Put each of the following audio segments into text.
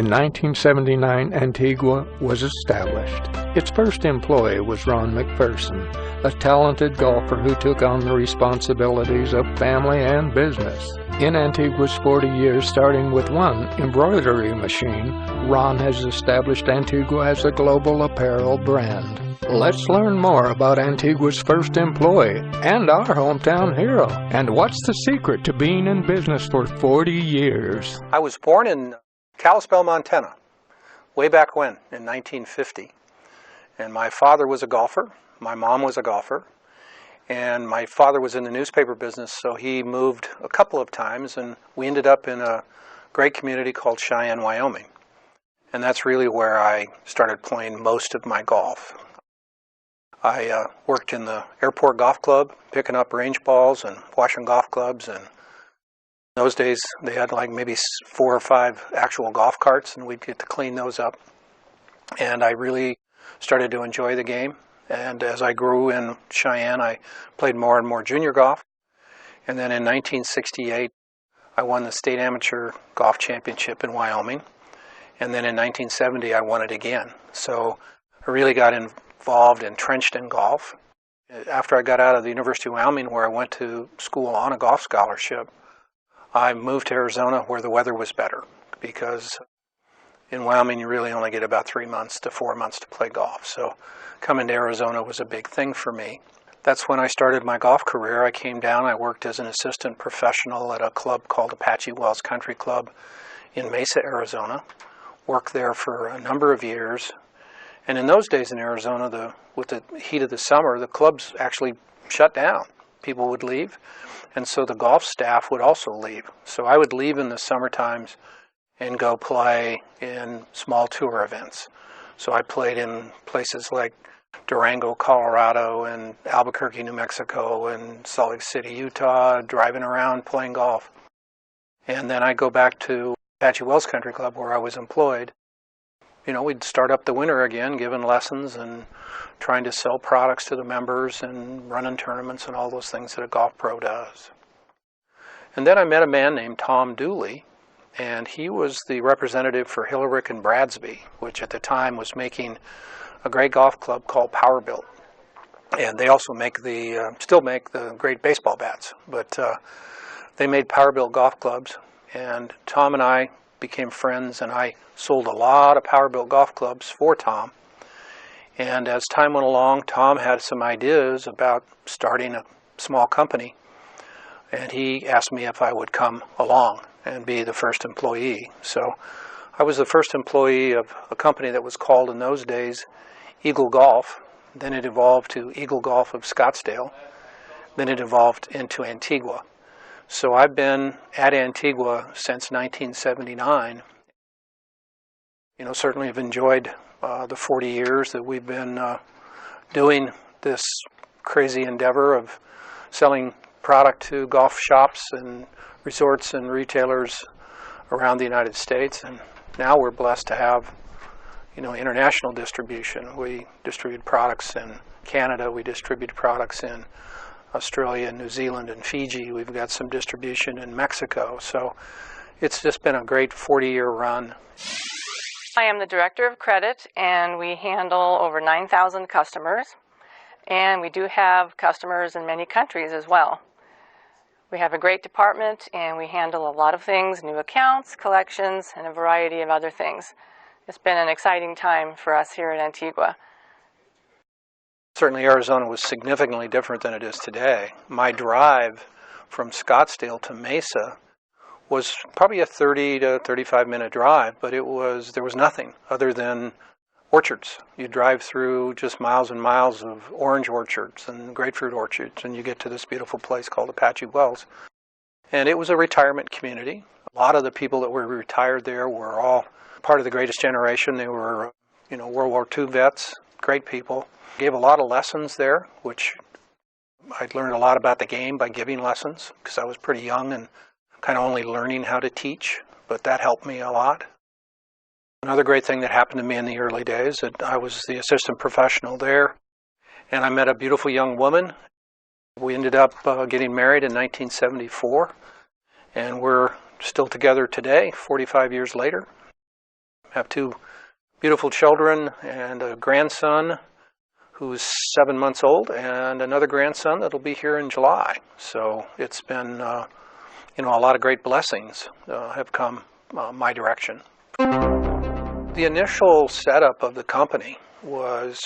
In 1979, Antigua was established. Its first employee was Ron McPherson, a talented golfer who took on the responsibilities of family and business. In Antigua's 40 years, starting with one embroidery machine, Ron has established Antigua as a global apparel brand. Let's learn more about Antigua's first employee and our hometown hero. And what's the secret to being in business for 40 years? I was born in Kalispell, Montana, way back when, in 1950. And my father was a golfer, my mom was a golfer, and my father was in the newspaper business, so he moved a couple of times, and we ended up in a great community called Cheyenne, Wyoming. And that's really where I started playing most of my golf. I worked in the airport golf club, picking up range balls and washing golf clubs, and in those days they had like maybe 4 or 5 actual golf carts, and we'd get to clean those up. And I really started to enjoy the game, and as I grew in Cheyenne, I played more and more junior golf. And then in 1968 I won the state amateur golf championship in Wyoming, and then in 1970 I won it again. So I really got entrenched in golf. After I got out of the University of Wyoming, where I went to school on a golf scholarship, I moved to Arizona where the weather was better, because in Wyoming you really only get about 3 months to 4 months to play golf. So coming to Arizona was a big thing for me. That's when I started my golf career. I came down, I worked as an assistant professional at a club called Apache Wells Country Club in Mesa, Arizona. Worked there for a number of years. And in those days in Arizona, with the heat of the summer, the clubs actually shut down. People would leave, and so the golf staff would also leave. So I would leave in the summer times and go play in small tour events. So I played in places like Durango, Colorado, and Albuquerque, New Mexico, and Salt Lake City, Utah, driving around playing golf. And then I go back to Apache Wells Country Club where I was employed. You know, we'd start up the winter again, giving lessons and trying to sell products to the members and running tournaments and all those things that a golf pro does. And then I met a man named Tom Dooley, and he was the representative for Hillerich and Bradsby, which at the time was making a great golf club called Powerbuilt. And they also still make the great baseball bats, but they made Powerbuilt golf clubs, and Tom and I became friends, and I sold a lot of Powerbuilt golf clubs for Tom. And as time went along, Tom had some ideas about starting a small company, and he asked me if I would come along and be the first employee. So I was the first employee of a company that was called in those days Eagle Golf. Then it evolved to Eagle Golf of Scottsdale. Then it evolved into Antigua. So I've been at Antigua since 1979. You know, certainly have enjoyed the 40 years that we've been doing this crazy endeavor of selling product to golf shops and resorts and retailers around the United States. And now we're blessed to have, you know, international distribution. We distribute products in Canada, we distribute products in Australia, New Zealand, and Fiji. We've got some distribution in Mexico. So it's just been a great 40-year run. I am the Director of Credit, and we handle over 9,000 customers. And we do have customers in many countries as well. We have a great department, and we handle a lot of things, new accounts, collections, and a variety of other things. It's been an exciting time for us here at Antigua. Certainly Arizona was significantly different than it is today. My drive from Scottsdale to Mesa was probably a 30 to 35 minute drive, but there was nothing other than orchards. You drive through just miles and miles of orange orchards and grapefruit orchards, and you get to this beautiful place called Apache Wells. And it was a retirement community. A lot of the people that were retired there were all part of the greatest generation. They were, you know, World War II vets, great people. Gave a lot of lessons there, which I learned a lot about the game by giving lessons, because I was pretty young and kind of only learning how to teach, but that helped me a lot. Another great thing that happened to me in the early days, that I was the assistant professional there, and I met a beautiful young woman. We ended up getting married in 1974, and we're still together today, 45 years later. have two beautiful children and a grandson who's 7 months old and another grandson that'll be here in July. So it's been, you know, a lot of great blessings have come my direction. The initial setup of the company was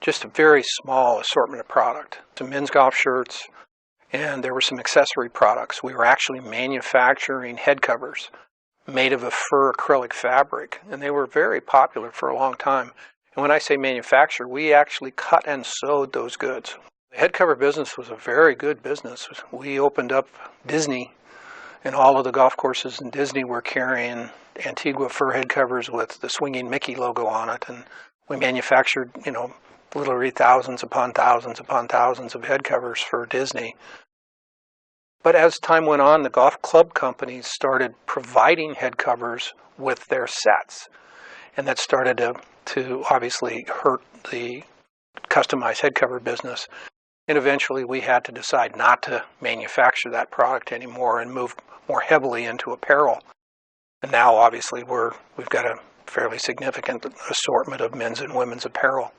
just a very small assortment of product. Some men's golf shirts, and there were some accessory products. We were actually manufacturing head covers made of a fur acrylic fabric, and they were very popular for a long time. And when I say manufacture, we actually cut and sewed those goods. The head cover business was a very good business. We opened up Disney, and all of the golf courses in Disney were carrying Antigua fur head covers with the swinging Mickey logo on it, and we manufactured, you know, literally thousands upon thousands upon thousands of head covers for Disney. But as time went on, the golf club companies started providing head covers with their sets, and that started to obviously hurt the customized head cover business. And eventually we had to decide not to manufacture that product anymore and move more heavily into apparel. And now obviously we've got a fairly significant assortment of men's and women's apparel.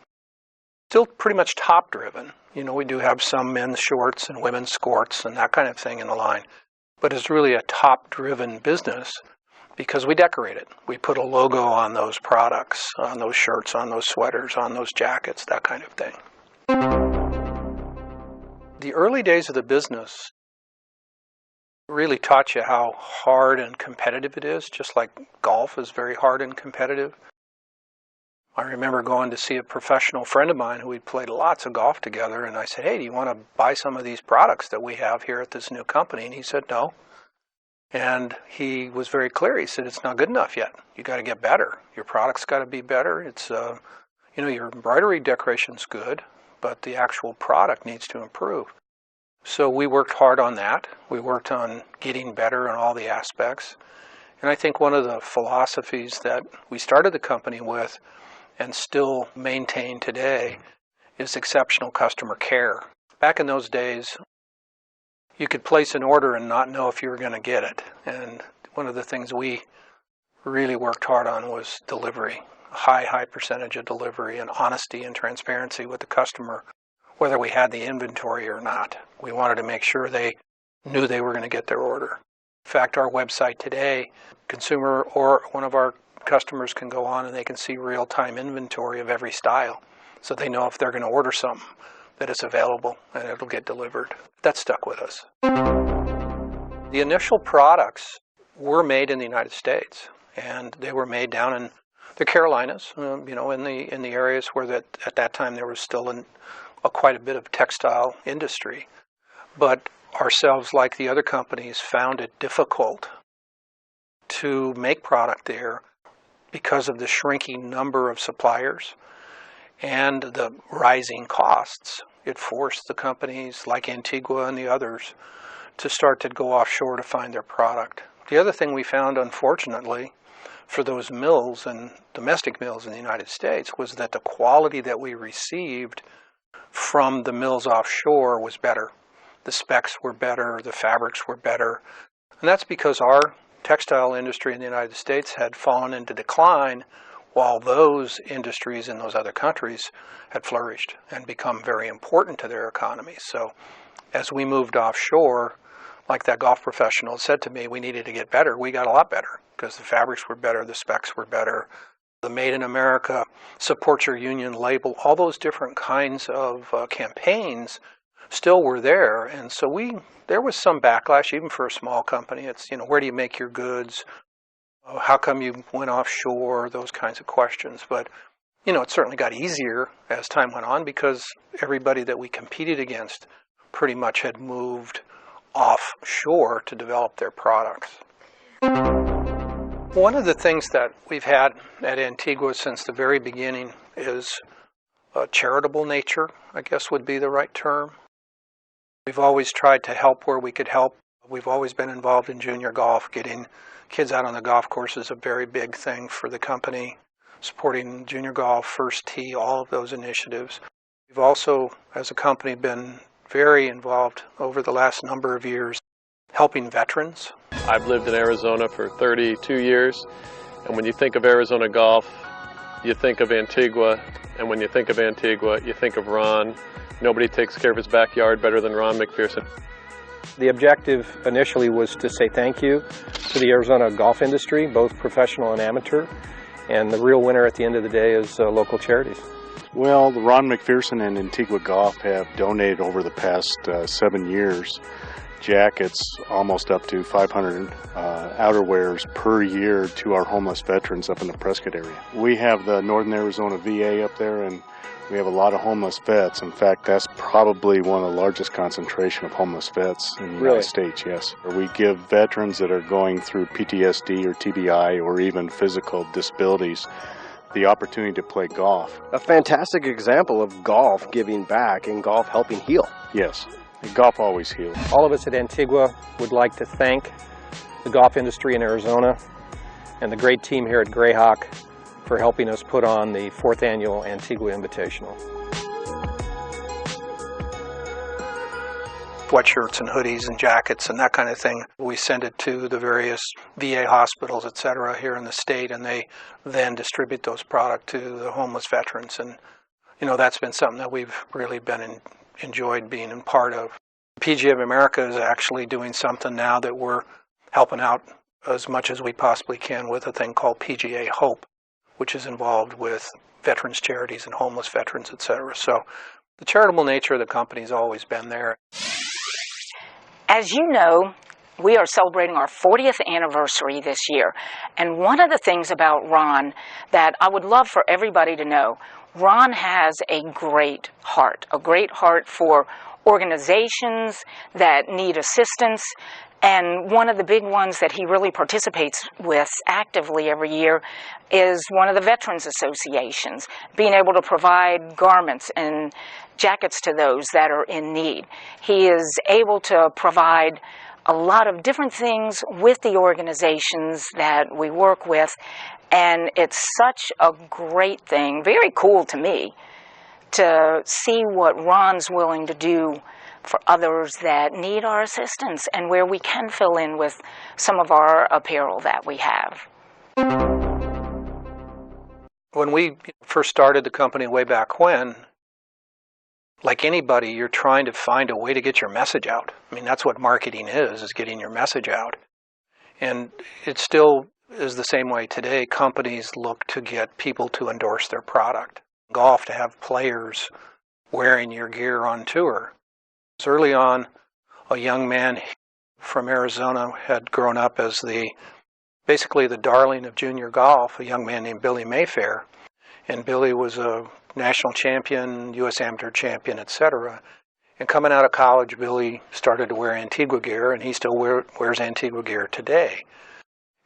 Still pretty much top driven. You know, we do have some men's shorts and women's skirts and that kind of thing in the line, but it's really a top driven business because we decorate it. We put a logo on those products, on those shirts, on those sweaters, on those jackets, that kind of thing. The early days of the business really taught you how hard and competitive it is, just like golf is very hard and competitive. I remember going to see a professional friend of mine who we'd played lots of golf together, and I said, hey, do you want to buy some of these products that we have here at this new company? And he said, no. And he was very clear. He said, it's not good enough yet. You got to get better. Your product's got to be better. It's, you know, your embroidery decoration's good, but the actual product needs to improve. So we worked hard on that. We worked on getting better in all the aspects. And I think one of the philosophies that we started the company with and still maintain today is exceptional customer care. Back in those days, you could place an order and not know if you were going to get it. And one of the things we really worked hard on was delivery, a high percentage of delivery and honesty and transparency with the customer, whether we had the inventory or not. We wanted to make sure they knew they were going to get their order. In fact, our website today, consumer or one of our customers can go on and they can see real-time inventory of every style, so they know if they're going to order something that it's available and it'll get delivered. That stuck with us. The initial products were made in the United States, and they were made down in the Carolinas, you know, in the areas where at that time there was still quite a bit of textile industry. But ourselves, like the other companies, found it difficult to make product there because of the shrinking number of suppliers and the rising costs. It forced the companies like Antigua and the others to start to go offshore to find their product. The other thing we found, unfortunately, for those mills and domestic mills in the United States was that the quality that we received from the mills offshore was better. The specs were better, the fabrics were better. And that's because our textile industry in the United States had fallen into decline while those industries in those other countries had flourished and become very important to their economies. So as we moved offshore, like that golf professional said to me, we needed to get better. We got a lot better because the fabrics were better, the specs were better. The Made in America, Support Your Union label, all those different kinds of campaigns still were there. And so there was some backlash, even for a small company. It's, you know, where do you make your goods? How come you went offshore? Those kinds of questions. But, you know, it certainly got easier as time went on because everybody that we competed against pretty much had moved offshore to develop their products. One of the things that we've had at Antigua since the very beginning is a charitable nature, I guess would be the right term. We've always tried to help where we could help. We've always been involved in junior golf. Getting kids out on the golf course is a very big thing for the company. Supporting junior golf, first tee, all of those initiatives. We've also, as a company, been very involved over the last number of years helping veterans. I've lived in Arizona for 32 years, And when you think of Arizona golf, you think of Antigua, and when you think of Antigua, you think of Ron. Nobody takes care of his backyard better than Ron McPherson. The objective initially was to say thank you to the Arizona golf industry, both professional and amateur, and the real winner at the end of the day is local charities. Well, the Ron McPherson and Antigua Golf have donated over the past 7 years jackets almost up to 500 outerwears per year to our homeless veterans up in the Prescott area. We have the Northern Arizona VA up there, and we have a lot of homeless vets. In fact, that's probably one of the largest concentration of homeless vets in the United States, yes. We give veterans that are going through PTSD or TBI or even physical disabilities the opportunity to play golf. A fantastic example of golf giving back and golf helping heal. Yes, golf always heals. All of us at Antigua would like to thank the golf industry in Arizona and the great team here at Greyhawk for helping us put on the 4th annual Antigua Invitational. Sweatshirts and hoodies and jackets and that kind of thing. We send it to the various VA hospitals, etc. here in the state, and they then distribute those products to the homeless veterans. And you know, that's been something that we've really been enjoyed being a part of. PGA of America is actually doing something now that we're helping out as much as we possibly can with a thing called PGA Hope, which is involved with veterans charities and homeless veterans, etc. So the charitable nature of the company has always been there. As you know, we are celebrating our 40th anniversary this year. And one of the things about Ron that I would love for everybody to know, Ron has a great heart for organizations that need assistance. And one of the big ones that he really participates with actively every year is one of the Veterans Associations, being able to provide garments and jackets to those that are in need. He is able to provide a lot of different things with the organizations that we work with, and it's such a great thing, very cool to me, to see what Ron's willing to do for others that need our assistance and where we can fill in with some of our apparel that we have. When we first started the company way back when, like anybody, you're trying to find a way to get your message out. I mean, that's what marketing is getting your message out. And it still is the same way today. Companies look to get people to endorse their product. Golf, to have players wearing your gear on tour. Early on, a young man from Arizona had grown up as basically the darling of junior golf, a young man named Billy Mayfair. And Billy was a national champion, U.S. amateur champion, etc. And coming out of college, Billy started to wear Antigua gear, and he still wears Antigua gear today.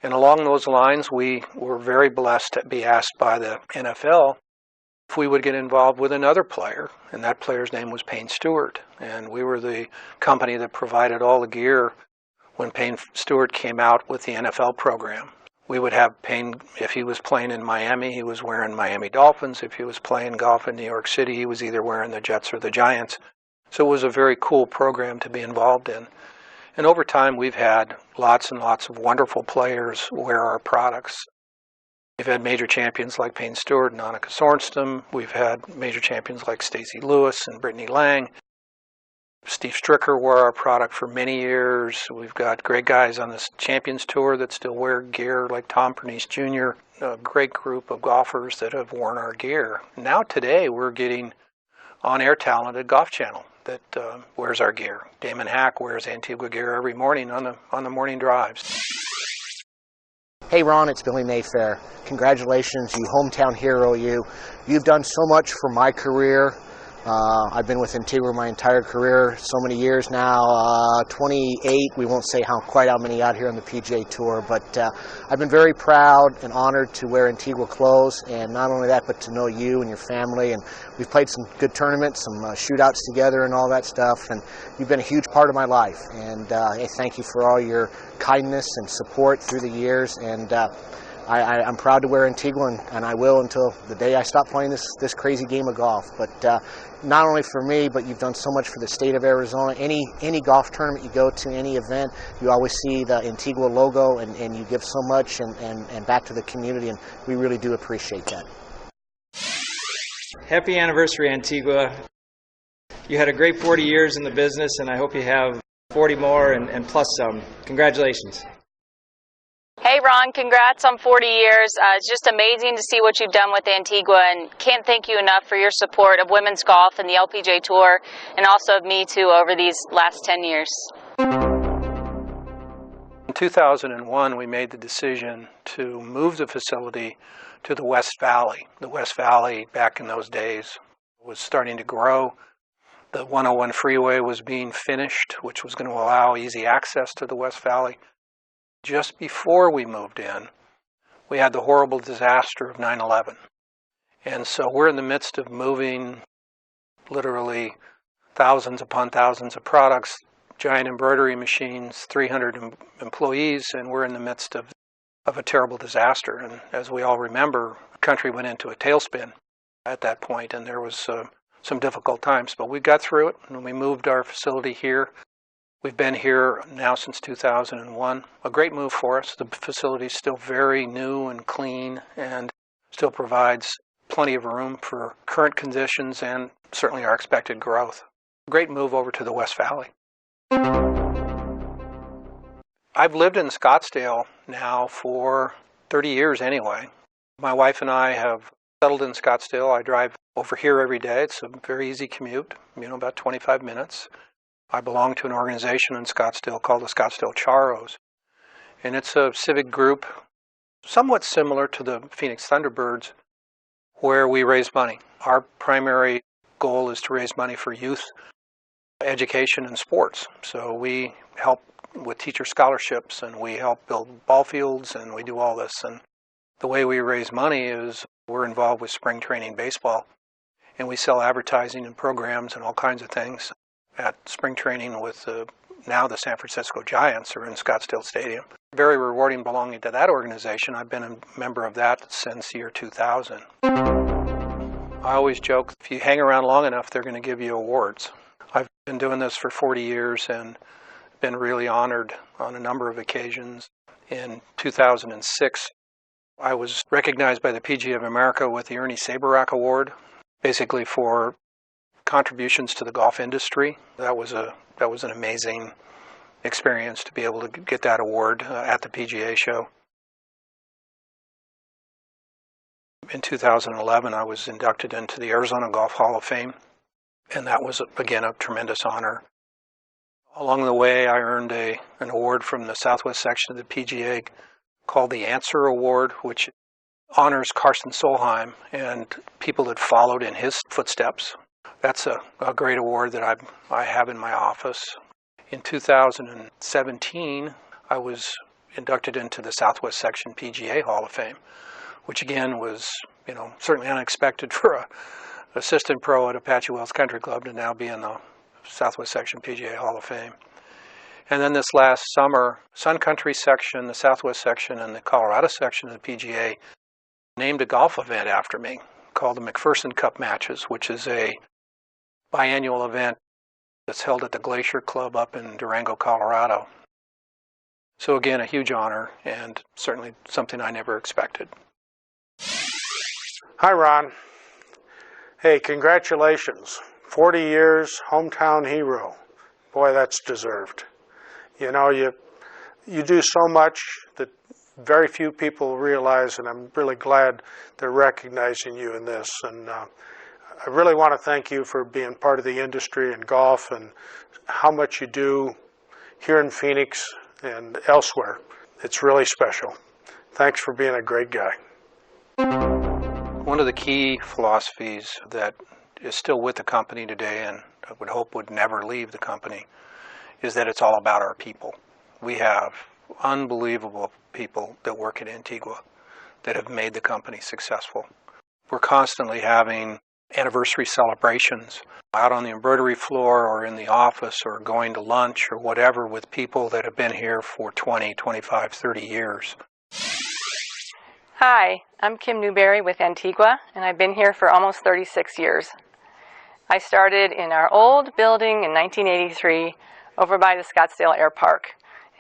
And along those lines, we were very blessed to be asked by the NFL if we would get involved with another player, and that player's name was Payne Stewart. And we were the company that provided all the gear when Payne Stewart came out with the NFL program. We would have Payne, if he was playing in Miami, he was wearing Miami Dolphins. If he was playing golf in New York City, he was either wearing the Jets or the Giants. So it was a very cool program to be involved in. And over time, we've had lots and lots of wonderful players wear our products. We've had major champions like Payne Stewart and Annika Sorenstam. We've had major champions like Stacey Lewis and Brittany Lang. Steve Stricker wore our product for many years. We've got great guys on this Champions Tour that still wear gear, like Tom Pernice Jr., a great group of golfers that have worn our gear. Now today, we're getting on-air talent at Golf Channel that wears our gear. Damon Hack wears Antigua gear every morning on the morning drives. Hey Ron, it's Billy Mayfair. Congratulations, you hometown hero, you. You've done so much for my career. I've been with Antigua my entire career, so many years now, 28. We won't say quite how many out here on the PGA Tour, but I've been very proud and honored to wear Antigua clothes, and not only that, but to know you and your family. And we've played some good tournaments, some shootouts together and all that stuff, and you've been a huge part of my life. And I thank you for all your kindness and support through the years, and I'm proud to wear Antigua, and I will until the day I stop playing this crazy game of golf. But not only for me, but you've done so much for the state of Arizona. Any golf tournament you go to, any event, you always see the Antigua logo, and you give so much and back to the community, and we really do appreciate that. Happy anniversary, Antigua. You had a great 40 years in the business, and I hope you have 40 more and plus some. Congratulations. Hey Ron, congrats on 40 years. It's just amazing to see what you've done with Antigua, and can't thank you enough for your support of women's golf and the LPGA Tour, and also of me too over these last 10 years. In 2001, we made the decision to move the facility to the West Valley. The West Valley, back in those days, was starting to grow. The 101 freeway was being finished, which was going to allow easy access to the West Valley. Just before we moved in, we had the horrible disaster of 9/11. And so we're in the midst of moving literally thousands upon thousands of products, giant embroidery machines, 300 employees, and we're in the midst of a terrible disaster. And as we all remember, the country went into a tailspin at that point, and there was some difficult times. But we got through it, and we moved our facility here. We've been here now since 2001. A great move for us. The facility is still very new and clean and still provides plenty of room for current conditions and certainly our expected growth. Great move over to the West Valley. I've lived in Scottsdale now for 30 years anyway. My wife and I have settled in Scottsdale. I drive over here every day. It's a very easy commute, about 25 minutes. I belong to an organization in Scottsdale called the Scottsdale Charros, and it's a civic group somewhat similar to the Phoenix Thunderbirds, where we raise money. Our primary goal is to raise money for youth education and sports. So we help with teacher scholarships, and we help build ball fields, and we do all this. And the way we raise money is we're involved with spring training baseball, and we sell advertising and programs and all kinds of things at spring training with now the San Francisco Giants are in Scottsdale Stadium. Very rewarding belonging to that organization. I've been a member of that since year 2000. I always joke, if you hang around long enough, they're going to give you awards. I've been doing this for 40 years and been really honored on a number of occasions. In 2006, I was recognized by the PGA of America with the Ernie Saberack Award, basically for contributions to the golf industry. That was an amazing experience to be able to get that award at the PGA show. In 2011, I was inducted into the Arizona Golf Hall of Fame, and that was, again, a tremendous honor. Along the way, I earned an award from the Southwest section of the PGA called the Answer Award, which honors Carsten Solheim and people that followed in his footsteps. That's a great award that I have in my office. In 2017, I was inducted into the Southwest Section PGA Hall of Fame, which again was, certainly unexpected for an assistant pro at Apache Wells Country Club to now be in the Southwest Section PGA Hall of Fame. And then this last summer, Sun Country Section, the Southwest Section, and the Colorado Section of the PGA named a golf event after me called the McPherson Cup Matches, which is a biannual event that's held at the Glacier Club up in Durango, Colorado. So again, a huge honor and certainly something I never expected. Hi, Ron. Hey, congratulations. 40 years, hometown hero. Boy, that's deserved. You do so much that very few people realize, and I'm really glad they're recognizing you in this. And I really want to thank you for being part of the industry and golf and how much you do here in Phoenix and elsewhere. It's really special. Thanks for being a great guy. One of the key philosophies that is still with the company today, and I would hope would never leave the company, is that it's all about our people. We have unbelievable people that work at Antigua that have made the company successful. We're constantly having anniversary celebrations out on the embroidery floor or in the office or going to lunch or whatever with people that have been here for 20, 25, 30 years. Hi, I'm Kim Newberry with Antigua, and I've been here for almost 36 years. I started in our old building in 1983 over by the Scottsdale Air Park,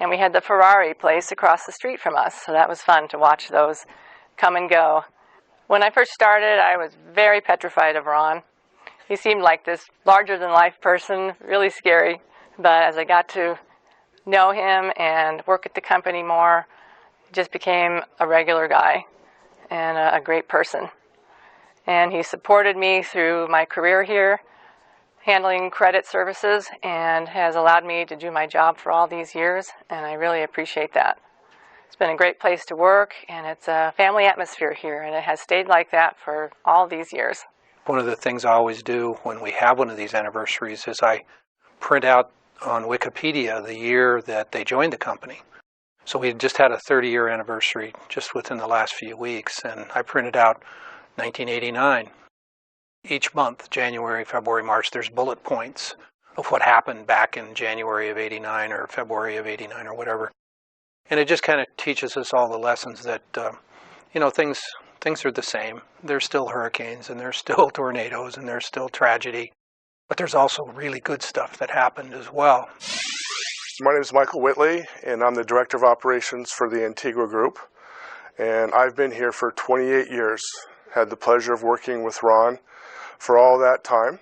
and we had the Ferrari place across the street from us, so that was fun to watch those come and go. When I first started, I was very petrified of Ron. He seemed like this larger-than-life person, really scary, but as I got to know him and work at the company more, he just became a regular guy and a great person. And he supported me through my career here, handling credit services, and has allowed me to do my job for all these years, and I really appreciate that. It's been a great place to work, and it's a family atmosphere here, and it has stayed like that for all these years. One of the things I always do when we have one of these anniversaries is I print out on Wikipedia the year that they joined the company. So we just had a 30-year anniversary just within the last few weeks, and I printed out 1989. Each month, January, February, March, there's bullet points of what happened back in January of 89 or February of 89 or whatever. And it just kind of teaches us all the lessons that, things are the same. There's still hurricanes, and there's still tornadoes, and there's still tragedy. But there's also really good stuff that happened as well. My name is Michael Whitley, and I'm the Director of Operations for the Antigua Group. And I've been here for 28 years. Had the pleasure of working with Ron for all that time.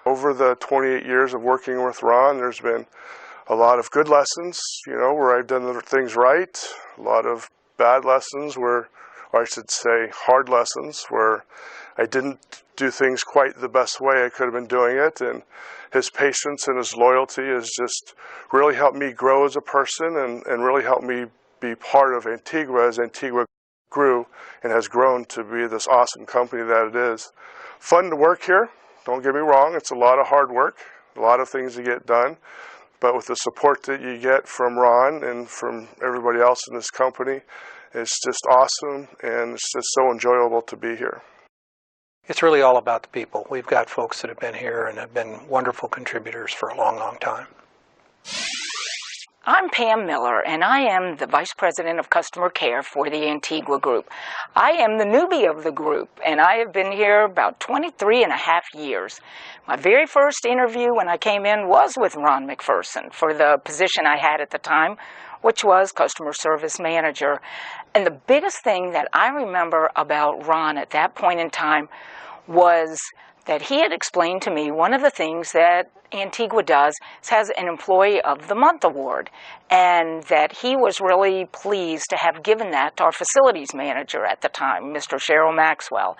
Over the 28 years of working with Ron, there's been a lot of good lessons, where I've done the things right. A lot of bad lessons or I should say hard lessons, where I didn't do things quite the best way I could have been doing it. And his patience and his loyalty has just really helped me grow as a person and really helped me be part of Antigua as Antigua grew and has grown to be this awesome company that it is. Fun to work here, don't get me wrong, it's a lot of hard work, a lot of things to get done, but with the support that you get from Ron and from everybody else in this company, it's just awesome and it's just so enjoyable to be here. It's really all about the people. We've got folks that have been here and have been wonderful contributors for a long, long time. I'm Pam Miller, and I am the Vice President of Customer Care for the Antigua Group. I am the newbie of the group, and I have been here about 23 and a half years. My very first interview when I came in was with Ron McPherson for the position I had at the time, which was Customer Service Manager. And the biggest thing that I remember about Ron at that point in time was that he had explained to me one of the things that Antigua does is has an Employee of the Month award, and that he was really pleased to have given that to our facilities manager at the time, Mr. Cheryl Maxwell.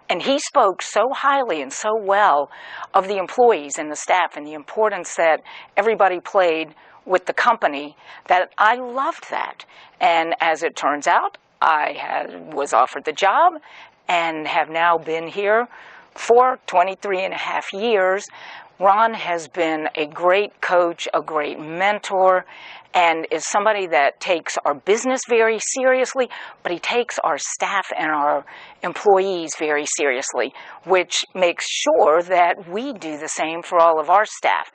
And he spoke so highly and so well of the employees and the staff and the importance that everybody played with the company that I loved that. And as it turns out, I was offered the job and have now been here for 23 and a half years. Ron has been a great coach, a great mentor, and is somebody that takes our business very seriously, but he takes our staff and our employees very seriously, which makes sure that we do the same for all of our staff.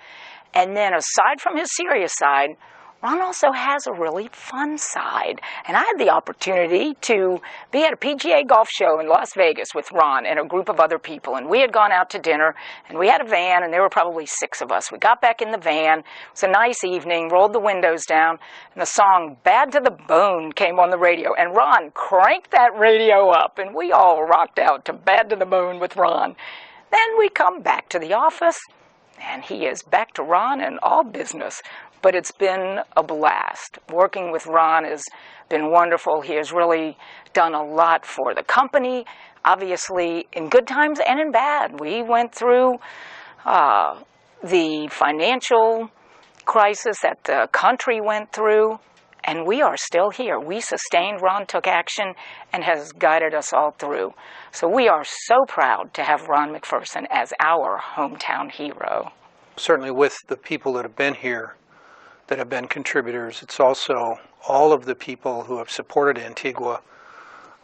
And then aside from his serious side, Ron also has a really fun side. And I had the opportunity to be at a PGA golf show in Las Vegas with Ron and a group of other people. And we had gone out to dinner, and we had a van, and there were probably 6 of us. We got back in the van. It was a nice evening, rolled the windows down, and the song Bad to the Bone came on the radio. And Ron cranked that radio up, and we all rocked out to Bad to the Bone with Ron. Then we come back to the office, and he is back to Ron and all business. But it's been a blast. Working with Ron has been wonderful. He has really done a lot for the company, obviously in good times and in bad. We went through the financial crisis that the country went through, and we are still here. We sustained, Ron took action, and has guided us all through. So we are so proud to have Ron McPherson as our hometown hero. Certainly with the people that have been here, that have been contributors, it's also all of the people who have supported Antigua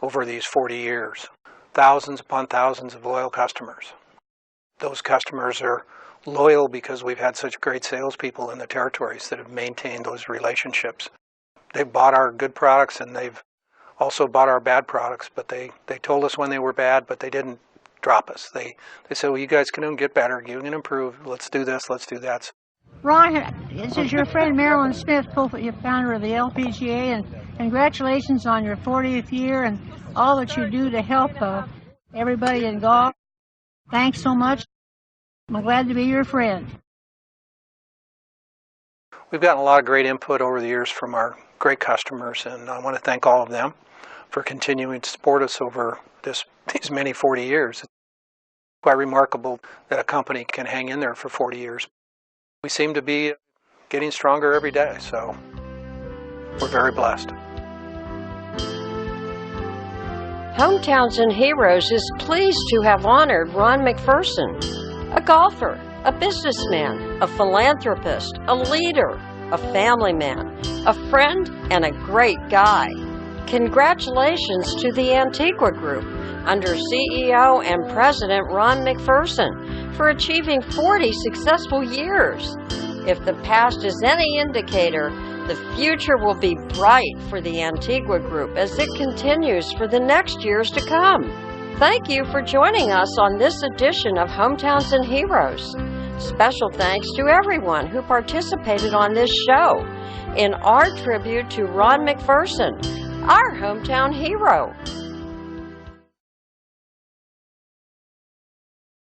over these 40 years. Thousands upon thousands of loyal customers. Those customers are loyal because we've had such great salespeople in the territories that have maintained those relationships. They've bought our good products and they've also bought our bad products, but they told us when they were bad, but they didn't drop us. They said, well, you guys can get better, you can improve, let's do this, let's do that. Ron, this is your friend Marilyn Smith, founder of the LPGA, and congratulations on your 40th year and all that you do to help everybody in golf. Thanks so much. I'm glad to be your friend. We've gotten a lot of great input over the years from our great customers, and I want to thank all of them for continuing to support us over these many 40 years. It's quite remarkable that a company can hang in there for 40 years. We seem to be getting stronger every day, so we're very blessed. Hometowns and Heroes is pleased to have honored Ron McPherson, a golfer, a businessman, a philanthropist, a leader, a family man, a friend, and a great guy. Congratulations to the Antigua Group under CEO and President Ron McPherson for achieving 40 successful years. If the past is any indicator, the future will be bright for the Antigua Group as it continues for the next years to come. Thank you for joining us on this edition of Hometowns and Heroes. Special thanks to everyone who participated on this show in our tribute to Ron McPherson, our hometown hero.